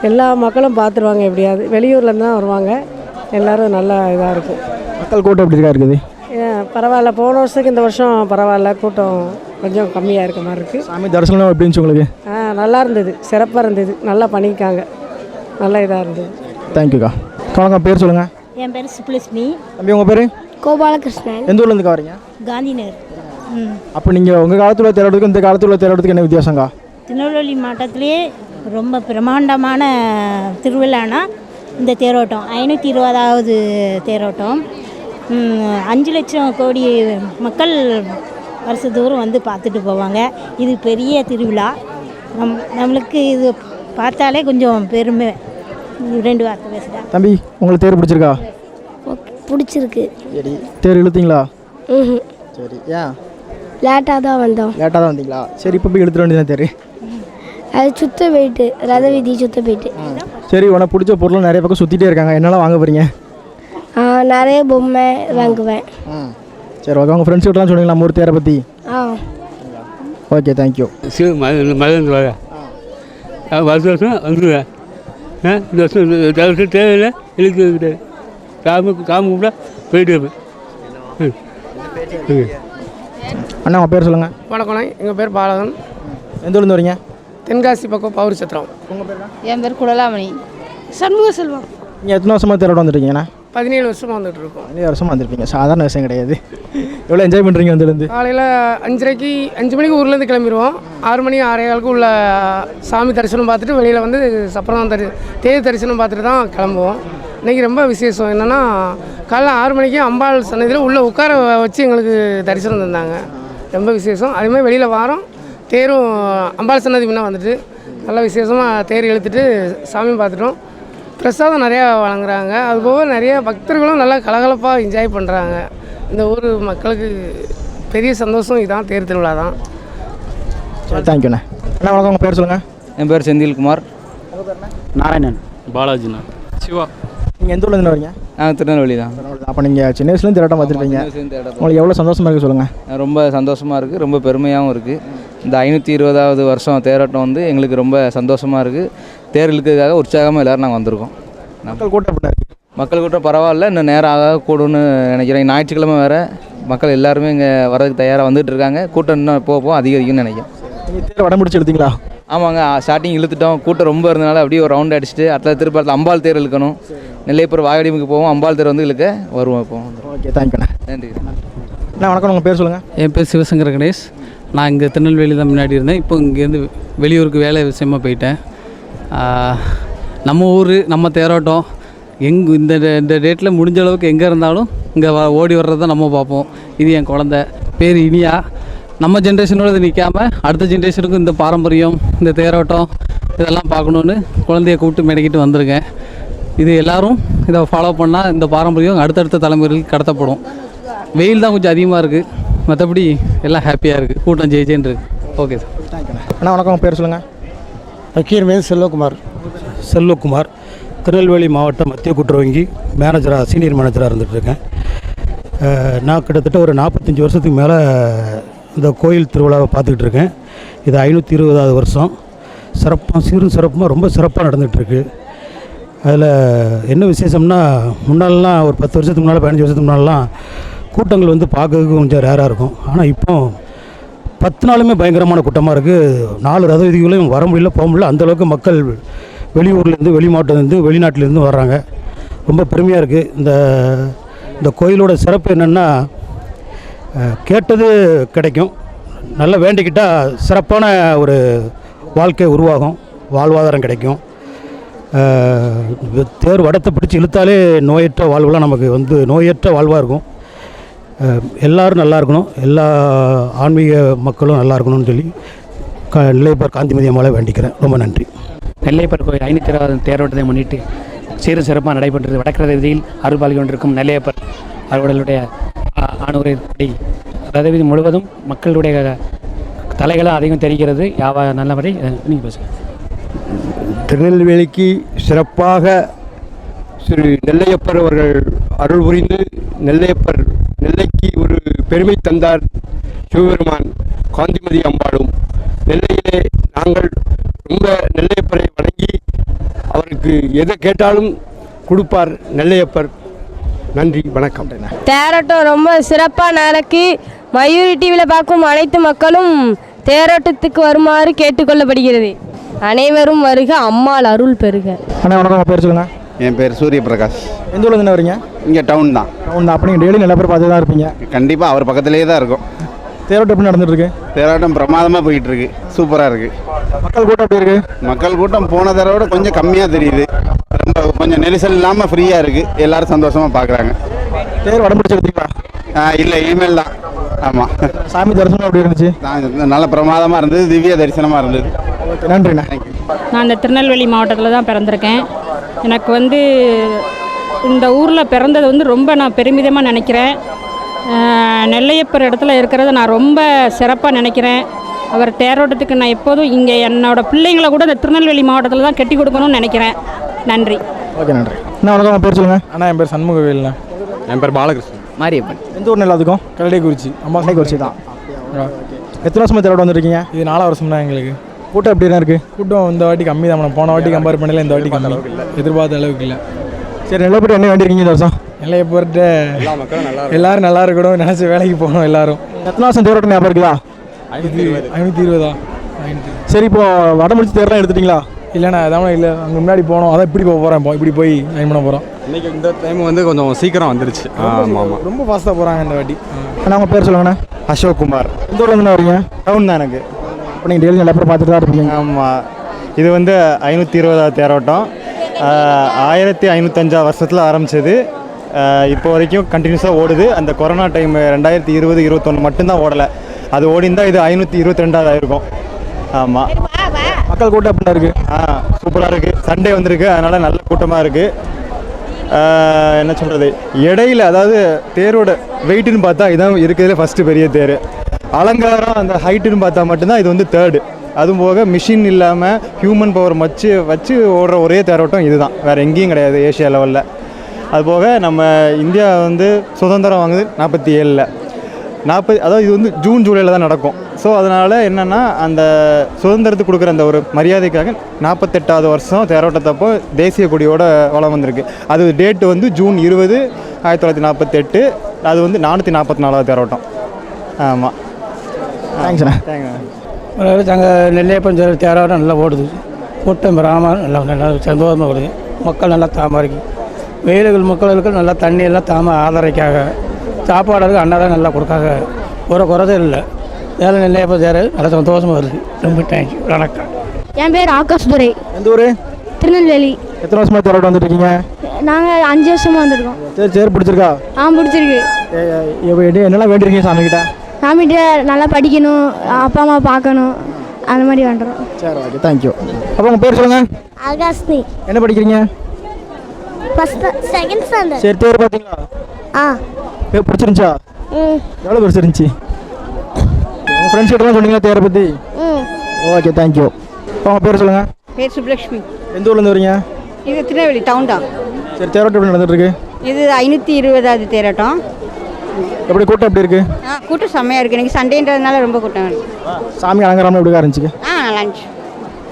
S19: எல்லா மக்களும் பார்த்துருவாங்க. எப்படியாவது வெளியூர்லேருந்து தான் வருவாங்க. எல்லோரும் நல்லா இதாக இருக்கும்.
S1: மக்கள் கூட்டம் எப்படி இருக்குது?
S19: பரவாயில்ல. போன வருஷத்துக்கு இந்த வருஷம் பரவாயில்ல. கூட்டம் கொஞ்சம் கம்மியாக இருக்க மாதிரி இருக்குது.
S1: சாமி தரிசனம் எப்படி இருந்துச்சு உங்களுக்கு?
S19: நல்லா இருந்தது. சிறப்பாக இருந்தது. நல்லா பண்ணியிருக்காங்க. நல்லா இதாக இருந்தது.
S1: தேங்க்யூக்கா. கவனக்கா பேர் சொல்லுங்கள்.
S5: என் பேர் சுப்புலட்சுமி.
S1: தம்பி உங்கள் பேர்?
S5: கோபாலகிருஷ்ணன்.
S1: எந்த ஊர்லேருந்து வரீங்க?
S5: காந்தி நகர்.
S1: அப்போ நீங்கள் உங்கள் காலத்தில் தேரோட்டத்துக்கு இந்த காலத்தில் தேரோட்டத்துக்கு என்ன வித்தியாசங்கா?
S5: திருநெல்வேலி மாவட்டத்திலேயே ரொம்ப பிரம்மாண்டமான திருவிழானா இந்த தேரோட்டம் 520வது தேரோட்டம். 5 லட்சம் கோடி மக்கள் வருஷத்தோறும் வந்து பார்த்துட்டு போவாங்க. இது பெரிய திருவிழா. நம்மளுக்கு இது பார்த்தாலே கொஞ்சம் பெருமை. 2 வார்த்தை பேசுகிறேன்.
S1: தம்பி உங்களுக்கு தேர் பிடிச்சிருக்கா?
S5: பிடிச்சிருக்கு.
S1: சரி, தேர் இழுத்தீங்களா?
S5: சரி.
S1: ஏன்
S5: லேட்டாக தான் வந்தோம்.
S1: லேட்டாக தான் வந்தீங்களா? சரி, இப்போ போய் இழுத்துட வேண்டியதான் தேர்.
S5: அது சுத்த போயிட்டு ரத வீதி சுத்த போயிட்டு.
S1: சரி, உனக்கு பிடிச்ச பொருள் நிறைய பக்கம் சுற்றிட்டே இருக்காங்க. என்னெல்லாம் வாங்க போகிறீங்க?
S5: நிறைய பொம்மை வாங்குவேன்.
S1: சரி, ஓகே. உங்கள் ஃப்ரெண்ட்ஸ் கிட்டலாம் சொன்னீங்களா நம்ம ஊர் தேரை பற்றி? Okay, thank you.
S20: மருந்து வர வருஷம் வருஷம் வந்துடுவேன். இந்த வருஷம் தேவையில்லை இழுத்து காமி கும்பிட்டா போயிட்டு இருப்பேன்.
S1: அண்ணா உங்கள் பேர் சொல்லுங்கள்.
S13: வணக்கம், எங்கள் பேர் பாலகன்.
S1: எந்த ஊர்லேருந்து வரீங்க?
S13: தென்காசி பக்கம் பவுரி சத்திரம்.
S4: என் பேர் குடலாமணி. சண்முக செல்வம்.
S1: நீங்கள் எத்தனை வருஷமாக தேரோட்டம் வந்துருக்கீங்கண்ணா?
S13: 17 வருஷமாக வந்துட்டு இருக்கோம்.
S1: 17 வருஷமாக வந்திருப்பீங்க. சாதாரண விஷயம் கிடையாது. எவ்வளோ என்ஜாய் பண்ணுறீங்க வந்துலேருந்து?
S13: காலையில் 5 மணிக்கு ஊர்லேருந்து கிளம்பிடுவோம். 6 மணி 6:15 உள்ள சாமி தரிசனம் பார்த்துட்டு வெளியில் வந்து சப்பரம் தேர் தரிசனம் பார்த்துட்டு தான் கிளம்புவோம். இன்றைக்கி ரொம்ப விசேஷம் என்னென்னா, காலைல 6 மணிக்கு அம்பாள் சன்னதியில் உள்ளே உட்கார வச்சு எங்களுக்கு தரிசனம் தந்தாங்க. ரொம்ப விசேஷம். அதேமாதிரி வெளியில் வாரம் தேரும் அம்பாள் சன்னதி முன்னே வந்துட்டு நல்லா விசேஷமாக தேர் இழுத்துட்டு சாமி பார்த்துட்டோம். பிரசாதம் நிறையா வழங்குறாங்க. அதுபோக நிறைய பக்தர்களும் நல்லா கலகலப்பாக என்ஜாய் பண்ணுறாங்க. இந்த ஊர் மக்களுக்கு பெரிய சந்தோஷம் இதுதான், தேர் திருவிழா தான்.
S1: தேங்க்யூண்ணா. அண்ணா வணக்கம், உங்கள் பேர் சொல்லுங்கள்.
S2: என் பேர் செந்தில்குமார்.
S1: நாராயணன்.
S20: பாலாஜிண்ணா. சிவா.
S1: நீங்கள் எந்த ஊர்லேருந்து வரீங்க?
S2: நாங்கள் திருநெல்வேலி தான்.
S1: அப்போ நீங்கள் சின்ன வயசுலேருந்து தேரோட்டம் பார்த்துருப்பீங்க. உங்களுக்கு எவ்வளோ சந்தோஷமாக இருக்குது சொல்லுங்கள்.
S2: ரொம்ப சந்தோஷமாக இருக்குது, ரொம்ப பெருமையாகவும் இருக்குது. இந்த 520வது வருஷம் தேரோட்டம் வந்து எங்களுக்கு ரொம்ப சந்தோஷமாக இருக்குது. தேர் இழுக்கிறதுக்காக உற்சாகமாக எல்லோரும் நாங்கள் வந்திருக்கோம்.
S1: மக்கள் கூட்டம் எப்படி இருக்குது?
S2: மக்கள் கூட்டம் பரவாயில்ல, இன்னும் நேரம் ஆக கூடுன்னு நினைக்கிறேன். ஞாயிற்றுக்கிழமை வேறு மக்கள் எல்லாருமே இங்கே வரதுக்கு தயாராக வந்துட்டு இருக்காங்க. கூட்டம் இன்னும் போக அதிகரிக்கும்னு நினைக்கிறேன்.
S1: நீங்கள் தேர் வடம் பிடிச்சி எடுத்தீங்களா?
S2: ஆமாங்க, ஸ்டார்டிங் இழுத்துட்டோம். கூட்டம் ரொம்ப இருந்தனால அப்படியே ஒரு ரவுண்ட் அடிச்சுட்டு அடுத்த திருப்பத்தில் அம்பாள் தேர் இழுக்கணும். நெல்லையப்பர் வாகடிமுக்கு போவோம், அம்பாள் தேர் வந்து இழுக்க வருவோம். இப்போ
S1: ஓகே, தேங்க்யூண்ணா.
S2: நன்றி.
S1: அண்ணா வணக்கம், உங்கள் பேர் சொல்லுங்கள்.
S10: என் பேர் சிவசங்கர கணேஷ். நான் இங்கே திருநெல்வேலி தான் முன்னாடி இருந்தேன். இப்போ இங்கேருந்து வெளியூருக்கு வேலை விஷயமாக போயிட்டேன். நம்ம ஊர் நம்ம தேரோட்டம் இந்த டேட்டில் முடிஞ்ச அளவுக்கு எங்கே இருந்தாலும் இங்கே ஓடி வர்றது தான் நம்ம பார்ப்போம். இது என் குழந்த பேர் இனியா. நம்ம ஜென்ரேஷனோட இது நிற்காமல் அடுத்த ஜென்ரேஷனுக்கும் இந்த பாரம்பரியம், இந்த தேரோட்டம் இதெல்லாம் பார்க்கணுன்னு குழந்தைய கூப்பிட்டு மெனக்கிட்டு வந்திருக்கேன். இது எல்லோரும் இதை ஃபாலோ பண்ணால் இந்த பாரம்பரியம் அடுத்தடுத்த தலைமுறைகளுக்கு கடத்தப்படும். வெயில் தான் கொஞ்சம் அதிகமாக இருக்குது, மற்றபடி எல்லாம் ஹாப்பியாக இருக்குது. கூட்டம் ஜெயிச்சேன்னு இருக்குது. ஓகே சார்,
S1: தேங்க்யூண்ணா. அண்ணா வணக்கம், உங்கள் பேர் சொல்லுங்கள்.
S11: வக்கீல் மேல் செல்வகுமார். திருநெல்வேலி மாவட்டம் மத்திய கூட்டுறவு வங்கி மேனேஜராக, சீனியர் மேனேஜராக இருந்துகிட்ருக்கேன். நான் கிட்டத்தட்ட ஒரு 45 வருஷத்துக்கு மேலே இந்த கோயில் திருவிழாவை பார்த்துக்கிட்டு இருக்கேன். இது 520வது வருஷம். சிறப்புமாக ரொம்ப சிறப்பாக நடந்துகிட்ருக்கு. அதில் என்ன விசேஷம்னா, முன்னாலெலாம் ஒரு 10 வருஷத்துக்கு முன்னால் 15 வருஷத்துக்கு முன்னாலெலாம் கூட்டங்கள் வந்து பார்க்கறதுக்கு கொஞ்சம் ரேராக இருக்கும். ஆனால் இப்போ 10 நாளுமே பயங்கரமான கூட்டமாக இருக்குது. 4 ரத வீதிகளையும் வர முடியல, போக முடியல. அந்தளவுக்கு மக்கள் வெளியூர்லேருந்து, வெளி மாவட்டத்துலேருந்து, வெளிநாட்டிலேருந்து வர்றாங்க. ரொம்ப பெருமையாக இருக்குது. இந்த கோயிலோட சிறப்பு என்னென்னா, கேட்டது கிடைக்கும். நல்லா வேண்டிக்கிட்டால் சிறப்பான ஒரு வாழ்க்கை உருவாகும், வாழ்வாதாரம் கிடைக்கும். தேர் வடத்தை பிடிச்சி இழுத்தாலே நோயற்ற வாழ்வுலாம் நமக்கு வந்து நோயற்ற வாழ்வாக இருக்கும். எல்லோரும் நல்லா இருக்கணும், எல்லா ஆன்மீக மக்களும் நல்லா இருக்கணும்னு சொல்லி நெல்லையப்பர் காந்திமதி அம்மாவை வேண்டிக்கிறேன். ரொம்ப நன்றி.
S15: நெல்லையப்பர் கோயில் 520வது தேரோட்டத்தை முன்னிட்டு சீரும் சிறப்பாக நடைபெற்றது. வடக்கு ரீதியில் அருள்பாலிக் கொண்டிருக்கும் நெல்லையப்பர் அவர்களுடைய ஆணுரைப்படி ரதவீதி முழுவதும் மக்களுடைய தலைகளும் அதிகம் தெரிகிறது. நல்லபடி நீங்கள் பேசுங்கள்.
S21: திருநெல்வேலிக்கு சிறப்பாக ஸ்ரீ நெல்லையப்பர் அவர்கள் அருள் புரிந்து நெல்லைக்கு ஒரு பெருமை தந்தார் சிவபெருமான் காந்திமதி அம்பாளும். நெல்லையிலே நாங்கள் ரொம்ப நெல்லையப்பரை வணங்கி அவருக்கு எதை கேட்டாலும் கொடுப்பார் நெல்லையப்பர். நன்றி, வணக்கம்.
S6: தேரோட்டம் ரொம்ப சிறப்பாக நடக்கு. மயூரி டிவியில் பார்க்கும் அனைத்து மக்களும் தேரோட்டத்துக்கு வருமாறு கேட்டுக்கொள்ளப்படுகிறது. அனைவரும் வருக, அம்மாள் அருள் பெறுக.
S1: அண்ணா வணக்கம், பேர் சொல்லுங்கள்.
S3: என் பேர் சூரியபிரகாஷ்.
S1: எந்த ஊர்லேருந்து வரீங்க?
S3: இங்கே டவுன் தான்.
S1: அப்போ நீங்கள் டெய்லி நல்ல பேர் பார்த்து தான் இருப்பீங்க.
S3: கண்டிப்பாக அவர் பக்கத்துலேயே தான் இருக்கும்.
S1: தேரோட்டம் எப்படி நடந்துட்டுருக்கு?
S3: தேரோட்டம் பிரமாதமாக போயிட்டுருக்கு, சூப்பராக இருக்குது.
S1: மக்கள் கூட்டம் எப்படி இருக்குது?
S3: மக்கள் கூட்டம் போன தடவை கொஞ்சம் கம்மியாக தெரியுது. ரொம்ப கொஞ்சம் நெரிசல் இல்லாமல் ஃப்ரீயாக இருக்குது. எல்லோரும் சந்தோஷமாக பார்க்குறாங்க.
S1: தேர் வடம் பிடிச்சி எடுத்தீங்களா?
S3: இல்லை, இனிமேல் தான். ஆமாம்.
S1: சாமி தரிசனம் எப்படி இருந்துச்சு?
S3: நல்ல பிரமாதமாக இருந்தது, திவ்ய தரிசனமாக இருந்தது.
S1: நன்றிண்ணா.
S22: நான் இந்த திருநெல்வேலி மாவட்டத்தில் தான் பிறந்திருக்கேன். எனக்கு வந்து இந்த ஊரில் பிறந்தது வந்து ரொம்ப நான் பெருமிதமாக நினைக்கிறேன். நெல்லையப்பர் இடத்துல இருக்கிறத நான் ரொம்ப சிறப்பாக நினைக்கிறேன். அவர் தேரோட்டத்துக்கு நான் எப்போதும் இங்கே என்னோடய பிள்ளைங்களை கூட இந்த திருநெல்வேலி மாவட்டத்தில் தான் கட்டி கொடுக்கணும்னு நினைக்கிறேன். நன்றி.
S1: ஓகே, நன்றி. அண்ணா வணக்கம், உங்கள் பேர் சொல்லுங்கள்.
S23: அண்ணா என் பேர் சண்முகவேல்ண்ணா.
S24: என் பேர் பாலகிருஷ்ணன்.
S22: மாரியப்பன்.
S1: எந்த ஊர் எல்லாத்துக்கும்?
S23: கல்லடைக்குறிச்சி.
S1: அம்பாசைக்குறிச்சி தான். எத்தனை வருஷமாக தேரோட்டம் வந்துருக்கீங்க?
S23: இது 4 வருஷம் தான் எங்களுக்கு.
S1: கூட்டம் எப்படி தான் இருக்குது?
S23: கூட்டம் இந்த வாட்டி கம்மி தான். போன வாட்டி கம்பேர் பண்ணல இந்த வாட்டி கம்மி, எதிர்பார்த்த அளவுக்கு இல்லை.
S1: சரி, நெல்லையப்பர் என்ன வேண்டியிருக்கீங்க இந்த வருஷம்?
S23: நெல்லையப்பர்கிட்ட
S7: எல்லா மக்களும் நல்லா
S23: எல்லாரும் நல்லா இருக்கணும் நினச்சி வேலைக்கு போகணும் எல்லாரும்.
S1: எத்தனை வருஷம் தேரோட்டம் ஞாபகம் இருக்குதா?
S23: 520.
S1: சரி, இப்போ வடமுடிச்சு தேர்லாம் எடுத்துட்டிங்களா?
S23: இல்லைண்ணா அதான் இல்லை, அங்கே முன்னாடி போனோம், அதான் இப்படி போக போகிறேன், இப்படி போய் ஜாயின் பண்ண போகிறோம்.
S7: இன்னைக்கு இந்த டைம் வந்து கொஞ்சம் சீக்கிரம் வந்துருச்சு. ஆமாம் ஆமாம்,
S23: ரொம்ப ஃபாஸ்ட்டாக போகிறாங்க இந்த வாட்டி.
S1: அண்ணா உங்கள் பேர் சொல்லுங்கண்ணா.
S7: அசோக் குமார்.
S1: எந்த ஊர்லேருந்து வரீங்க?
S7: டவுன் தான் எனக்கு.
S1: இப்போ நீங்கள் டெய்லி நல்லா பேர் பார்த்துட்டு தான் இருப்பீங்க.
S7: ஆமாம், இது வந்து 520 தேரோட்டம். 1505 வருஷத்தில் ஆரம்பித்தது. இப்போ வரைக்கும் கண்டினியூஸாக ஓடுது. அந்த கொரோனா டைம் 2020-21 மட்டும்தான் ஓடலை. அது ஓடிந்தால் இது 522 ஆகிருக்கும். ஆமாம்,
S1: மக்கள் கூட்டம் எப்படின்னா இருக்குது?
S7: சூப்பராக இருக்குது. சண்டே வந்திருக்கு, அதனால் நல்ல கூட்டமாக இருக்குது. என்ன சொல்கிறது, இடையில அதாவது தேரோட வெயிட்டுன்னு பார்த்தா இதான் இருக்கிறதுல ஃபஸ்ட்டு பெரிய தேர். அலங்காரம் அந்த ஹைட்டுன்னு பார்த்தா மட்டும்தான் இது வந்து தேர்டு. அதுவும் போக மிஷின் இல்லாமல் ஹியூமன் பவர் வச்சு ஓடுற ஒரே தேரோட்டம் இதுதான், வேறு எங்கேயும் கிடையாது ஏஷியா லெவலில். அதுபோக நம்ம இந்தியா வந்து சுதந்திரம் வாங்குது 47. அதாவது இது வந்து ஜூன் ஜூலையில் தான் நடக்கும். ஸோ அதனால் என்னென்னா அந்த சுதந்திரத்துக்கு கொடுக்குற அந்த ஒரு மரியாதைக்காக 48வது வருஷம் தேரோட்டத்தப்போ தேசிய கொடியோட வளம் வந்திருக்கு. அது டேட்டு வந்து ஜூன் 20, 1948. அது வந்து 444வது தேரோட்டம். ஆமாம்,
S1: தேங்க்ஸ்ண்ணா.
S7: தேங்க்யூ.
S15: அங்கே நெல்லையப்பன் தேரோட்டம் நல்லா ஓடுது. கூட்டம் பெறாமல் நல்லா சந்தோஷமாக ஓடுது. மக்கள் நல்லா தாமரைக்கு வெயில்கள் மக்களுக்கு நல்லா தண்ணி எல்லாம் ஆதரைக்காக சாப்பாடுக்கு அன்னதான் நல்லா கொடுக்காங்க. ஒரு குறைதே இல்லை. வேலை நெல்லையப்பன் தேர் நல்லா சந்தோஷமாக வருது. ரொம்ப தேங்க்யூ. வணக்கம்.
S5: என் பேர் ஆகாஷ் துரை.
S1: எந்த ஊர்?
S5: திருநெல்வேலி.
S1: எத்தனை வருஷமாக தேரோட்டம் வந்துட்டு இருக்கீங்க?
S5: நாங்கள் 5 வருஷமாக வந்திருக்கோம்.
S1: சரி, பிடிச்சிருக்கா?
S5: பிடிச்சிருக்கு.
S1: என்னெல்லாம் வேண்டியிருக்கீங்க சாமிக்கிட்ட?
S5: சாமிகிட்ட நல்லா படிக்கணும், அப்பா அம்மா பார்க்கணும், அந்த மாதிரி பண்ணுறோம்.
S1: சரி, ஓகே, தேங்க்யூ. அப்போ உங்கள் பேர் சொல்லுங்கள்.
S5: ஆகாஷ்னி.
S1: என்ன படிக்கிறீங்க?
S5: Second standard.
S1: சரி, தேர் பார்த்தீங்களா? பிடிச்சிருந்துச்சா? எவ்வளோ பிடிச்சிருந்துச்சி? உங்கள் ஃப்ரெண்ட்ஸ் கிட்டலாம் சொன்னீங்களா தேரை பற்றி? Okay, thank you. உங்கள் பேர் சொல்லுங்கள்.
S8: பேர் சுப்லக்ஷ்மி.
S1: எந்த ஊர்லேருந்து வரீங்க?
S8: இது திருநெல்வேலி டவுன் தான்.
S1: சரி, தேரோட்டம் எப்படி நடந்துட்டுருக்கு?
S8: இது 520வது தேரோட்டம்.
S1: எப்படி கூட்டம் எப்படி இருக்குது?
S8: கூட்டம் செம்மையாக இருக்குது. இன்றைக்கி சண்டேன்றதுனால ரொம்ப கூட்டம் இருக்குது.
S1: சாமி அலங்காரம் எப்படி இருந்துச்சு?
S8: நல்லா இருந்துச்சு.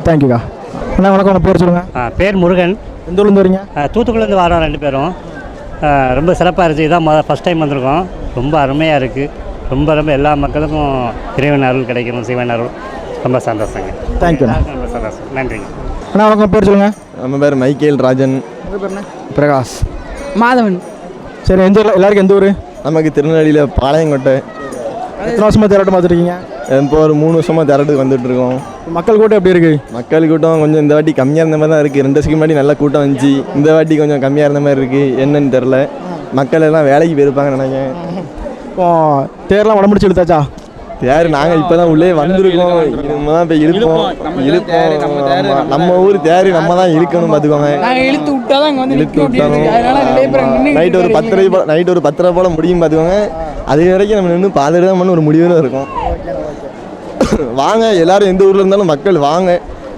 S1: தேங்க்யூக்கா. அண்ணா வணக்கம், உங்கள் பேர் சொல்லுங்கள்.
S9: பேர் முருகன்.
S1: எந்த ஊர்லேருந்து வரீங்க?
S9: தூத்துக்குடிலேருந்து வரோம் 2 பேரும். ரொம்ப சிறப்பாக இருந்துச்சு. இதான் ஃபஸ்ட் டைம் வந்திருக்கோம். ரொம்ப அருமையாக இருக்குது. ரொம்ப எல்லா மக்களுக்கும் இறைவன் அருள் கிடைக்கணும், சிவன் அருள். ரொம்ப சந்தோஷங்க.
S1: தேங்க்யூண்ணா.
S9: ரொம்ப சந்தோஷம். நன்றிங்க.
S1: அண்ணா வணக்கம், பேர் சொல்லுங்கள்.
S7: நம்ம பேர் மைக்கேல் ராஜன். பிரகாஷ்.
S8: மாதவன்.
S1: சரி, எந்த ஊரில்? எல்லாருக்கும் எந்த ஊர்?
S7: நமக்கு திருநெல்வேலியில் பாளையங்கோட்டை.
S1: எத்தனை வருஷமாக தேரோட்டம் பார்த்துருக்கீங்க?
S7: இப்போ ஒரு 3 வருஷமாக தேரோட்டுக்கு வந்துட்டுருக்கோம்.
S1: மக்கள் கூட்டம் எப்படி இருக்குது?
S7: மக்கள் கூட்டம் கொஞ்சம் இந்த வாட்டி கம்மியாக இருந்த மாதிரி தான் இருக்குது. 2 வருஷத்துக்கு முன்னாடி நல்லா கூட்டம் வந்துச்சு. இந்த வாட்டி கொஞ்சம் கம்மியாக இருந்த மாதிரி இருக்குது. என்னன்னு தெரில. மக்கள் எல்லாம் வேலைக்கு போயிருப்பாங்க நினைக்கிறேன்.
S1: இப்போ தேர்லாம் உடம்புடிச்சு இழுத்தாச்சா?
S7: தேர் நாங்கள் இப்போ தான் உள்ளே வந்திருக்கோம். நம்ம தான் இப்போ இழுப்போம். நம்ம ஊர் தேர் நம்ம தான் இழுக்கணும், பார்த்துக்கோங்க.
S8: இழுத்து விட்டாலும்
S7: நைட்டு ஒரு 10:30 போல் முடியும், பார்த்துக்கோங்க. அது வரைக்கும் நம்ம நின்று பார்த்துட்டு தான் ஒரு முடிவில் இருக்கும். வாங்க எல்லோரும், எந்த ஊரில் இருந்தாலும் மக்கள் வாங்க.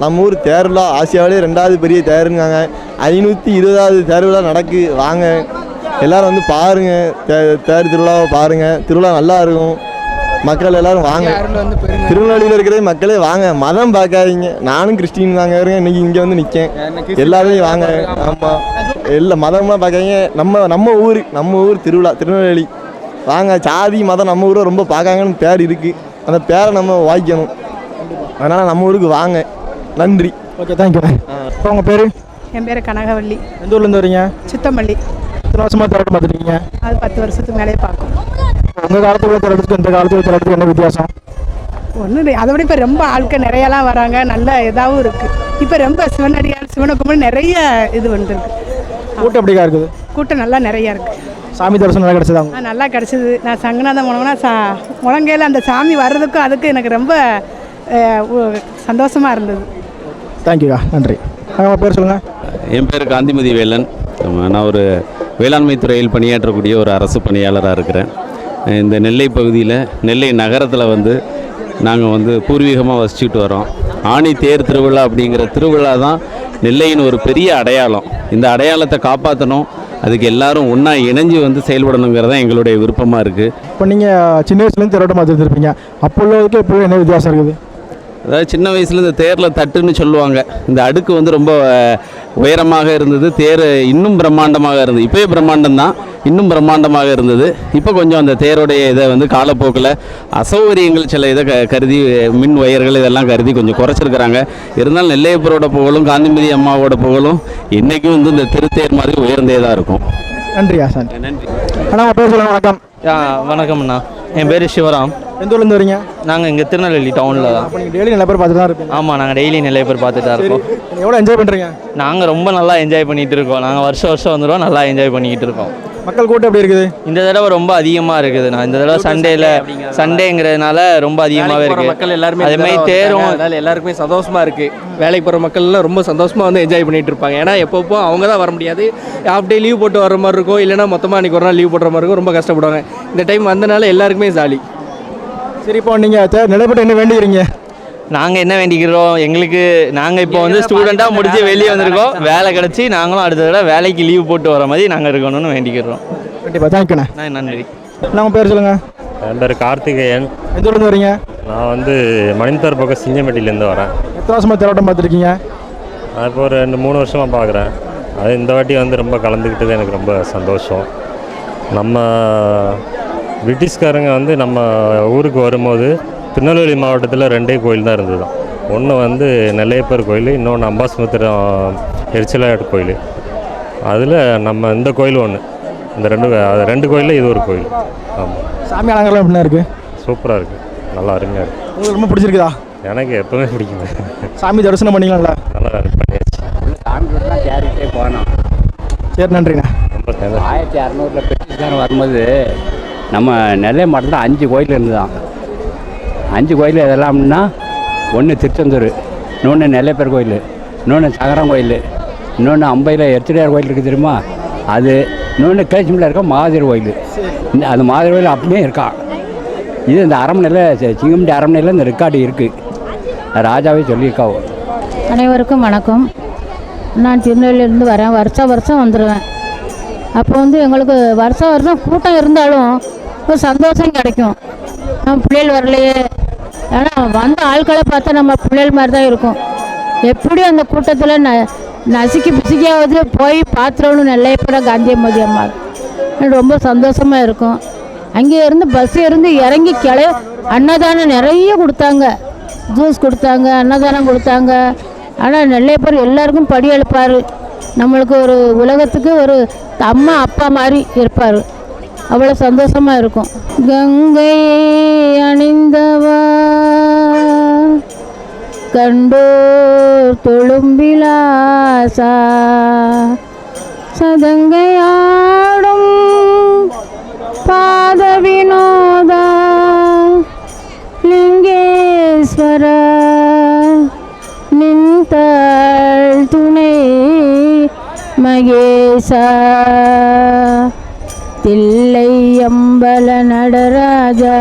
S7: நம்ம ஊர் தேர்விழா ஆசியாவிலே 2வது பெரிய தேருங்காங்க. 520வது தேர்விழா நடக்கு. வாங்க எல்லோரும் வந்து பாருங்கள். தேர் திருவிழாவை பாருங்கள். திருவிழா நல்லா இருக்கும். மக்கள் எல்லோரும் வாங்க. திருநெல்வேலியில் இருக்கிறதே மக்களே வாங்க. மதம் பார்க்காதீங்க. நானும் கிறிஸ்டின் தாங்க இருக்கேன். இன்றைக்கி இங்கே வந்து நிற்கேன். எல்லாருமே வாங்க. ஆமாம், எல்லா மதமாக பார்க்காதீங்க. நம்ம ஊர் திருவிழா திருநெல்வேலி. வாங்க. சாதி மதம் நம்ம ஊரை ரொம்ப பார்க்காங்கன்னு பேர் இருக்குது. அந்த பேரை நம்ம வாய்க்கணும். அதனால் நம்ம ஊருக்கு வாங்க. நன்றி.
S1: Okay, thank you. இப்போ உங்கள் பேர்?
S8: என் பேர் கனகவள்ளி.
S1: எந்த ஊர்லேருந்து வரீங்க?
S8: சித்தம்பள்ளி.
S1: எத்தனை வருஷமாக தேரோட்டம் பார்த்துருக்கீங்க?
S8: அது 10 வருஷத்துக்கு மேலே பார்க்கும்.
S1: உங்கள் காலத்தில் தேரோட்டத்துக்கு இந்த காலத்தில் தேரோட்டத்துக்கு என்ன வித்தியாசம்?
S8: ஒன்றும் அதை விட இப்போ ரொம்ப ஆட்கள் நிறையலாம் வராங்க. நல்ல இதாகவும் இருக்குது. இப்போ ரொம்ப சிவனடியார் சிவனுக்கும்படி நிறைய இது வந்துருக்கு.
S1: கூட்டம் எப்படிக்கா இருக்குது?
S8: கூட்டம் நல்லா நிறையா இருக்குது.
S1: சாமி தரிசனம் நல்லா கிடச்சதா?
S8: நல்லா கிடச்சிது. நான் சங்கநாதம் போனோம்னா முழங்கையில் அந்த சாமி வர்றதுக்கும் அதுக்கு எனக்கு ரொம்ப சந்தோஷமாக இருந்தது.
S1: தேங்க்யூக்கா, நன்றி. உங்கள் பேர் சொல்லுங்கள்.
S24: என் பேர் காந்திமதி வேலன். நான் ஒரு வேளாண்மை துறையில் பணியாற்றக்கூடிய ஒரு அரசு பணியாளராக இருக்கிறேன். இந்த நெல்லை பகுதியில், நெல்லை நகரத்தில் வந்து நாங்கள் வந்து பூர்வீகமாக வசிச்சுட்டு வரோம். ஆணி தேர் திருவிழா அப்படிங்கிற திருவிழா தான் நெல்லையின் ஒரு பெரிய அடையாளம். இந்த அடையாளத்தை காப்பாற்றணும். அதுக்கு எல்லாரும் ஒன்றா இணைஞ்சு வந்து செயல்படணுங்கிறது தான் எங்களுடைய விருப்பமாக இருக்குது.
S1: இப்போ நீங்கள் சின்ன வயசுலேருந்து தேரோட்டம் பார்த்துருப்பீங்க. அப்போ உள்ளதுக்கு இப்போ என்ன வித்தியாசம் இருக்குது?
S24: அதாவது சின்ன வயசில் இந்த தேரில் தட்டுன்னு சொல்லுவாங்க, இந்த அடுக்கு வந்து ரொம்ப உயரமாக இருந்தது. தேர் இன்னும் பிரம்மாண்டமாக இருந்தது. இப்போயே பிரம்மாண்டம் தான், இன்னும் பிரம்மாண்டமாக இருந்தது. இப்போ கொஞ்சம் அந்த தேரோடைய இதை வந்து காலப்போக்கில் அசௌகரியங்கள் சில இதை கருதி மின் ஒயர்கள் இதெல்லாம் கருதி கொஞ்சம் குறைச்சிருக்கிறாங்க. இருந்தாலும் நெல்லையப்பரோட புகழும் காந்திமதி அம்மாவோட புகழும் என்றைக்கும் வந்து இந்த திருத்தேர் மாதிரி உயர்ந்தே தான் இருக்கும்.
S1: நன்றி ஆசான்.
S24: நன்றி
S1: அண்ணா உங்கள் பேர் சொல்லுங்கள். வணக்கம்.
S2: வணக்கம்ண்ணா, என் பேர் சிவராம்.
S1: எந்த ஊர்லேருந்து வரீங்க?
S2: நாங்கள் இங்கே திருநெல்வேலி டவுனில் தான்.
S1: அப்போ நீங்கள் டெய்லி நிறைய பேர் பார்த்துட்டு தான் இருப்பீங்க?
S2: ஆமாம், நாங்கள் டெய்லி நிறைய பேர் பார்த்துட்டு தான் இருக்கோம்.
S1: எவ்வளோ என்ஜாய் பண்ணுறீங்க?
S2: நாங்கள் ரொம்ப நல்லா என்ஜாய் பண்ணிகிட்டு இருக்கோம். நாங்கள் வருஷம் வந்துடுவோம், நல்லா என்ஜாய் பண்ணிக்கிட்டு இருக்கோம்.
S1: மக்கள் கூட்டம் எப்படி இருக்குது?
S2: இந்த தடவை ரொம்ப அதிகமாக இருக்குதுண்ணா. இந்த தடவை சண்டேங்கிறதுனால ரொம்ப அதிகமாகவே இருக்குது.
S12: மக்கள் எல்லாருமே
S2: அதே மாதிரி தேரும்
S12: அதனால எல்லாருக்குமே சந்தோஷமாக இருக்குது. வேலைக்கு போகிற மக்கள்லாம் ரொம்ப சந்தோஷமாக வந்து என்ஜாய் பண்ணிகிட்டு இருப்பாங்க. ஏன்னா எப்பப்போ அவங்க தான் வர முடியாது, ஹாஃப் டே லீவ் போட்டு வர மாதிரி இருக்கும், இல்லைனா மொத்தமாக அன்றைக்கி ஒரு நாள் லீவ் போடுற மாதிரி இருக்கும். ரொம்ப கஷ்டப்படுவாங்க. இந்த டைம் வந்தனால எல்லாருக்குமே ஜாலி.
S1: சரி, இப்போ நீங்கள் நிலைப்பட்டு என்ன வேண்டிக்கிறீங்க?
S2: நாங்கள் என்ன வேண்டிக்கிறோம், எங்களுக்கு நாங்கள் இப்போ வந்து ஸ்டூடெண்ட்டாக முடிச்சு வெளியே வந்திருக்கோம். வேலை கிடச்சி நாங்களும் அடுத்த தடவை வேலைக்கு லீவ் போட்டு வர மாதிரி நாங்கள் இருக்கணும்னு வேண்டிக்கிறோம்.
S1: கண்டிப்பாக. தேங்க்யூண்ணா.
S2: நன்றி.
S1: நான் உங்கள் பேர் சொல்லுங்கள்.
S14: என் பேர் கார்த்திகேயன்.
S1: எந்த ஊர்லேருந்து வரீங்க?
S14: நான் வந்து மணிந்தர் பக்கம் சிங்கம்பட்டியிலேருந்து வரேன்.
S1: எத்தனை வருஷமாக தேரோட்டம் பார்த்துருக்கீங்க?
S14: நான் இப்போ ஒரு 2-3 வருஷமாக பார்க்குறேன். அது இந்த வாட்டி வந்து ரொம்ப கலந்துக்கிட்டது எனக்கு ரொம்ப சந்தோஷம். நம்ம பிரிட்டிஷ்காரங்க வந்து நம்ம ஊருக்கு வரும்போது திருநெல்வேலி மாவட்டத்தில் 2 கோயில் தான் இருந்தது. ஒன்று வந்து நெல்லையப்பர் கோயில், இன்னொன்று அம்பாசமுத்திரம் எரிச்சலாட்டு கோயில். அதில் நம்ம இந்த கோயில் ஒன்று, இந்த 2 கோயிலில் இது ஒரு கோயில். ஆமாம்.
S1: சாமி அலங்காரம் எப்படின்னா இருக்குது?
S14: சூப்பராக இருக்குது, நல்லா அருமையாக இருக்குது.
S1: உங்களுக்கு ரொம்ப பிடிச்சிருக்குதா?
S14: எனக்கு எப்போவுமே பிடிக்குது.
S1: சாமி தரிசனம் பண்ணிக்கலாம்ல?
S14: நல்லா பண்ணியாச்சு.
S16: சாமிலாம் தேடிட்டே போனோம்.
S1: சரி, நன்றிண்ணா.
S14: ரொம்ப
S16: 1600 பிரிட்டிஷ்காரன் வரும்போது நம்ம நெல்லை மாவட்டத்தில் 5 கோயில் இருந்துதான். 5 கோயில் எதெல்லாம்னா, ஒன்று திருச்செந்தூர், இன்னொன்று நெல்லைப்பர் கோயில், இன்னொன்று சகரம் கோயில், இன்னொன்று அம்பையில் எர்ச்சிடையார் கோயில் இருக்குது தெரியுமா அது, இன்னொன்று கேச்சிமில் இருக்க மாதர் கோயில். அந்த மாதர் கோயில் அப்படியே இருக்கான். இது இந்த அரண்மனையில், சிங்கம்பட்டி அரண்மனையில் இந்த ரெக்கார்டு இருக்குது, ராஜாவே சொல்லியிருக்காவோ.
S17: அனைவருக்கும் வணக்கம். நான் திருநெல்வேலியிலேருந்து வரேன். வருஷம் வந்துடுவேன். அப்போ வந்து எங்களுக்கு வருஷம் கூட்டம் இருந்தாலும் ஒரு சந்தோஷம் கிடைக்கும். நம்ம பிள்ளைகள் வரலையே, ஏன்னா வந்த ஆட்களை பார்த்தா நம்ம பிள்ளைகள் மாதிரி தான் இருக்கும். எப்படியும் அந்த கூட்டத்தில் நசுக்கி பிசுக்கியாவது போய் பார்த்துடணும் நெல்லையப்பர காந்திமதி அம்மா. ரொம்ப சந்தோஷமாக இருக்கும். அங்கே இருந்து பஸ் இருந்து இறங்கி அன்னதானம் நிறைய கொடுத்தாங்க, ஜூஸ் கொடுத்தாங்க, அன்னதானம் கொடுத்தாங்க. ஆனால் நெல்லையப்பர் எல்லாருக்கும் படி எழுப்பார். நம்மளுக்கு ஒரு உலகத்துக்கு ஒரு அம்மா அப்பா மாதிரி இருப்பார். அவ்வளோ சந்தோஷமாக இருக்கும். கங்கை அணிந்தவா கண்டோர் தொழும்பிலாசா சதங்கையாடும் பாத வினோதா லிங்கேஸ்வர நின்றாள் துணை மகேசா தில்லை அம்பல நடராஜா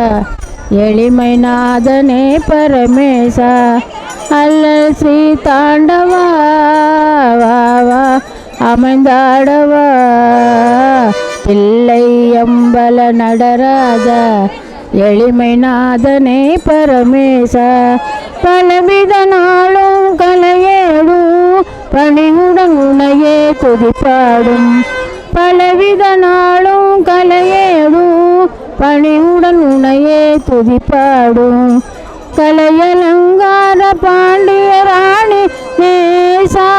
S17: எளிமை நாதனே பரமேசா அல்லல் ஸ்ரீ தாண்டவா வா அமைந்தாடவா தில்லை அம்பல நடராஜா எளிமை நாதனே பரமேசா பலவித நாளும் கலையேடும் பணிவுடன் உனையே துதிப்பாடும் பலவித நாளும் கலையேடும் பணிவுடன் உனையே துதிப்பாடும் கலையலங்கார பாண்டிய ராணி நேசா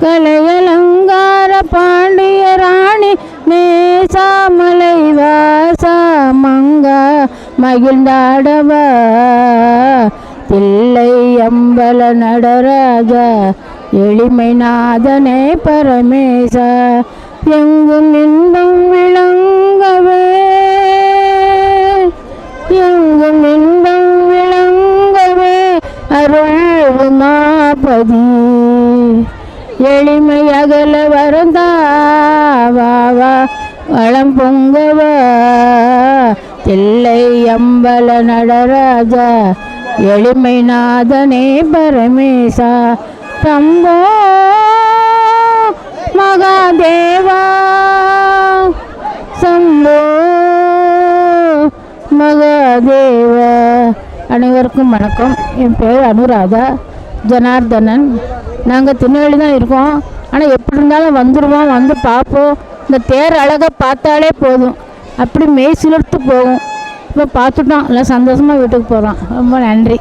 S17: கலையலங்கார பாண்டிய ராணி நேசா மலைவாசா மங்கா மகிழ்ந்தாடவா தில்லை அம்பல நடராஜா எளிமை நாதனே பரமேசா எங்கும் இன்பம் விளங்கவே எங்கும் இன்பம் விளங்கவே அருள்மாபதி எளிமை அகல வருந்தாவா வளம் பொங்கவா தில்லை அம்பல நடராஜா எளிமை நாதனே பரமேசா சம்போ மகாதேவா சம்போ மகாதேவா அனைவருக்கும் வணக்கம். என் பேர் அனுராதா ஜனார்தனன். நாங்கள் திருநெல்வேலி தான் இருக்கோம். ஆனால் எப்படி இருந்தாலும் வந்துடுவோம், வந்து பார்ப்போம். இந்த தேர் அழகாக பார்த்தாலே போதும், அப்படி மெய் சிலிர்த்து போகும். இப்போ பார்த்துட்டோம், எல்லாம் சந்தோஷமாக வீட்டுக்கு போகிறோம். ரொம்ப நன்றி.